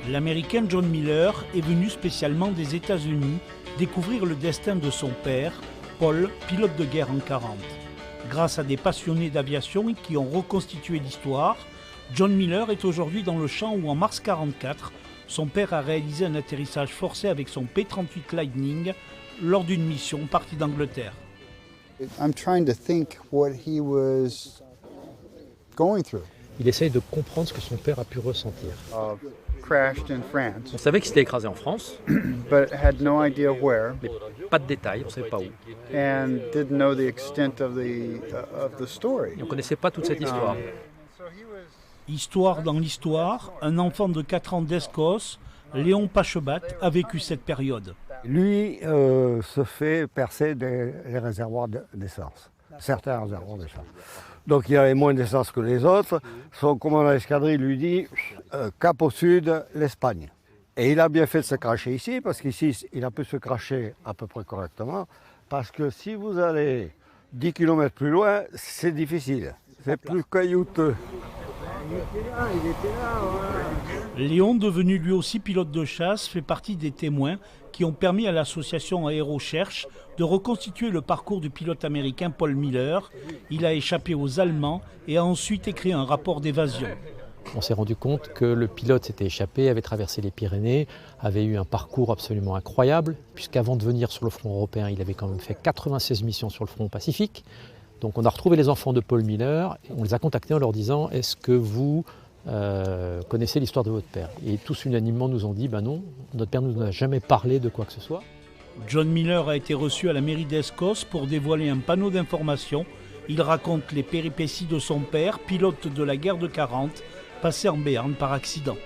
L'Américain John Miller est venu spécialement des États-Unis découvrir le destin de son père, Paul, pilote de guerre en 40. Grâce à des passionnés d'aviation qui ont reconstitué l'histoire, John Miller est aujourd'hui dans le champ où en mars 1944, son père a réalisé un atterrissage forcé avec son P-38 Lightning lors d'une mission partie d'Angleterre. I'm trying to think what he was going through. Il essaye de comprendre ce que son père a pu ressentir. Crashed in France, On savait qu'il s'était écrasé en France, but had no idea where, mais pas de détails, on ne savait pas où. and didn't know the extent of the story. Et on ne connaissait pas toute cette histoire. Histoire dans l'histoire, un enfant de 4 ans d'Escosse, Léon Pachebat, a vécu cette période. Lui se fait percer les réservoirs d'essence, certains réservoirs d'essence. Donc il avait moins d'essence que les autres. Son commandant d'escadrille lui dit cap au sud, l'Espagne. Et il a bien fait de se cracher ici, parce qu'ici il a pu se cracher à peu près correctement. Parce que si vous allez 10 km plus loin, c'est difficile, c'est plus caillouteux. Léon, devenu lui aussi pilote de chasse, fait partie des témoins qui ont permis à l'association Aérocherche de reconstituer le parcours du pilote américain Paul Miller. Il a échappé aux Allemands et a ensuite écrit un rapport d'évasion. On s'est rendu compte que le pilote s'était échappé, avait traversé les Pyrénées, avait eu un parcours absolument incroyable, puisqu'avant de venir sur le front européen, il avait quand même fait 96 missions sur le front Pacifique. Donc on a retrouvé les enfants de Paul Miller, et on les a contactés en leur disant « Est-ce que vous connaissez l'histoire de votre père ?» Et tous unanimement nous ont dit « Ben non, notre père ne nous a jamais parlé de quoi que ce soit. » John Miller a été reçu à la mairie d'Escosse pour dévoiler un panneau d'information. Il raconte les péripéties de son père, pilote de la guerre de 40, passé en Béarn par accident.